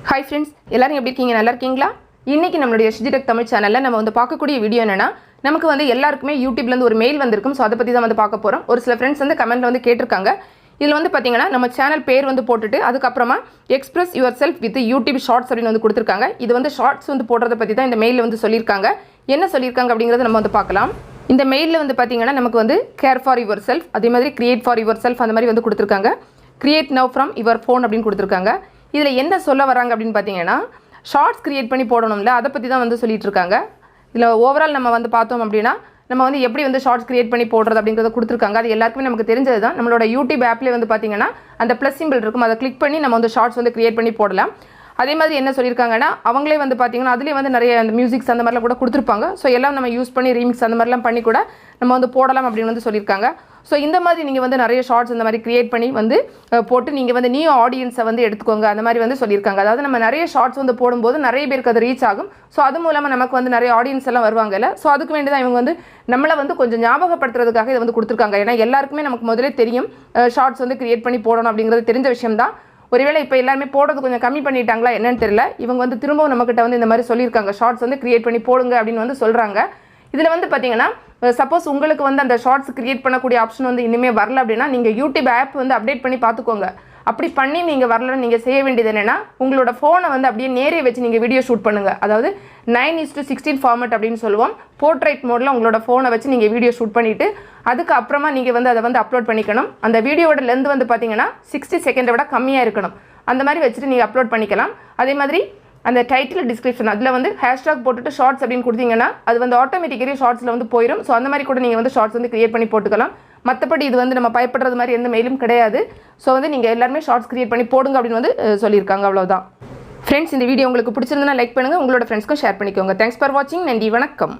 Hi friends, எல்லாரும் எப்படி இருக்கீங்க? நல்லா இருக்கீங்களா? இன்னைக்கு நம்மளுடைய Shiji தமிழ் சேனல்ல நம்ம வந்து பார்க்கக்கூடிய வீடியோ என்னன்னா நமக்கு வந்து எல்லாருக்குமே YouTubeல இருந்து ஒரு மெயில் வந்திருக்கும். சோ அத பத்தி தான் வந்து பார்க்க போறோம். ஒரு சில फ्रेंड्स வந்து கமெண்ட்ல வந்து கேட்டிருக்காங்க. இதுல வந்து பாத்தீங்கன்னா நம்ம சேனல் பேர் வந்து போட்டுட்டு அதுக்கு அப்புறமா express yourself with YouTube shorts அப்படினு வந்து கொடுத்திருக்காங்க. இது வந்து ஷார்ட்ஸ் வந்து போடுறத பத்தி தான் இந்த மெயில்ல வந்து சொல்லிருக்காங்க. என்ன சொல்லிருக்காங்க அப்படிங்கறத நம்ம வந்து பார்க்கலாம். இந்த மெயில்ல வந்து பாத்தீங்கன்னா நமக்கு வந்து care for yourself அதே மாதிரி create for yourself அந்த மாதிரி வந்து கொடுத்திருக்காங்க. create now from your phone அப்படினு கொடுத்திருக்காங்க. இதுல என்ன சொல்ல வராங்க அப்படினு பாத்தீங்கன்னா ஷார்ட்ஸ் கிரியேட் பண்ணி போடணும்ல அத பத்தி தான் வந்து சொல்லிட்டு இருக்காங்க. இதுல ஓவரால் நம்ம வந்து பார்த்தோம் அப்படினா நம்ம வந்து எப்படி வந்து ஷார்ட்ஸ் கிரியேட் பண்ணி போடுறது அப்படிங்கறத கொடுத்திருக்காங்க. அது எல்லாருக்குமே நமக்கு தெரிஞ்சது தான். நம்மளோட YouTube ஆப்லயே வந்து பாத்தீங்கன்னா அந்த ப்ளஸ் சிம்பல் இருக்கும். அத கிளிக் பண்ணி நம்ம வந்து ஷார்ட்ஸ் வந்து கிரியேட் பண்ணி போடலாம். அதே மாதிரி என்ன சொல்லிருக்காங்கன்னா அவங்களே வந்து பாத்தீங்கன்னா அதுலயே வந்து நிறைய அந்த மியூசிக்ஸ் அந்த மாதிரிலாம் கூட கொடுத்திருப்பாங்க. சோ எல்லாம் நம்ம யூஸ் பண்ணி ரீமிக்ஸ் அந்த மாதிரிலாம் பண்ணி கூட நம்ம வந்து போடலாம் அப்படினு வந்து சொல்லிருக்காங்க. சோ இந்த மாதிரி நீங்க வந்து நிறைய ஷார்ட்ஸ் இந்த மாதிரி கிரியேட் பண்ணி வந்து போட்டு நீங்க வந்து நியூ ஆடியன்ஸை வந்து எடுத்துக்கோங்க அந்த மாதிரி வந்து சொல்லிருக்காங்க. அதாவது நம்ம நிறைய ஷார்ட்ஸ் வந்து போடும்போது நிறைய பேருக்கு அது ரீச் ஆகும். சோ அது மூலமா நமக்கு வந்து நிறைய ஆடியன்ஸ் எல்லாம் வருவாங்கல. சோ அதுக்கு வேண்டி தான் இவங்க வந்து நம்மள வந்து கொஞ்சம் ஞாபகப்படுத்துறதுக்காக இத வந்து கொடுத்திருக்காங்க. ஏன்னா எல்லாருக்குமே நமக்கு முதல்ல தெரியும் ஷார்ட்ஸ் வந்து கிரியேட் பண்ணி போடணும் அப்படிங்கிறது தெரிஞ்ச விஷயம் தான். ஒருவேளை இப்போ எல்லாரும் போடுறது கொஞ்சம் கம்மி பண்ணிட்டாங்களா என்னன்னு தெரியல. இவங்க வந்து திரும்பவும் நம்மகிட்ட வந்து இந்த மாதிரி சொல்லிருக்காங்க ஷார்ட்ஸ் வந்து கிரியேட் பண்ணி போடுங்க அப்படினு வந்து சொல்றாங்க. இதுல வந்து பாத்தீங்கன்னா சப்போஸ் உங்களுக்கு வந்து அந்த ஷார்ட்ஸ் கிரியேட் பண்ணக்கூடிய ஆப்ஷன் வந்து இன்னுமே வரல அப்படினா நீங்க YouTube ஆப் வந்து அப்டேட் பண்ணி பாத்துக்கோங்க. அப்படி பண்ணி நீங்க வரலன்னு நீங்க செய்ய வேண்டியது என்னன்னா உங்களோட போனை வந்து அப்படியே நேரே வச்சு நீங்க வீடியோ ஷூட் பண்ணுங்க. அதாவது 9:16 ஃபார்மட் அப்படினு சொல்லுவோம். போர்ட்ரைட் மோட்ல உங்களோட போனை வச்சு நீங்க வீடியோ ஷூட் பண்ணிட்டு அதுக்கு அப்புறமா நீங்க வந்து அதை வந்து அப்லோட் பண்ணிக்கணும். அந்த வீடியோவோட லெந்த் வந்து பாத்தீங்கன்னா 60 செகண்டை விட கம்மியா இருக்கணும். அந்த மாதிரி வச்சுட்டு நீங்க அப்லோட் பண்ணிக்கலாம். அதே மாதிரி அந்த டைட்டில் டிஸ்கிரிப்ஷன் அதுல வந்து ஹேஷ்டாக் போட்டுட்டு ஷார்ட்ஸ் அப்படினு கொடுத்தீங்கன்னா அது வந்து ஆட்டோமேட்டிக்கலி ஷார்ட்ஸ்ல வந்து போயிடும். சோ அந்த மாதிரி கூட நீங்க வந்து ஷார்ட்ஸ் வந்து கிரியேட் பண்ணி போட்டுக்கலாம். மத்தபடி இது வந்து நம்ம பயப்படுறது மாதிரி எந்த மெயிலும் கிடையாது. சோ வந்து நீங்க எல்லாரும் ஷார்ட்ஸ் கிரியேட் பண்ணி போடுங்க அப்படினு வந்து சொல்லிருக்காங்க. அவ்வளவுதான். फ्रेंड्स இந்த வீடியோ உங்களுக்கு பிடிச்சிருந்தா லைக் பண்ணுங்க. உங்களோட फ्रेंड्सக்கும் ஷேர் பண்ணிக்கோங்க. Thanks for watching. நன்றி வணக்கம்.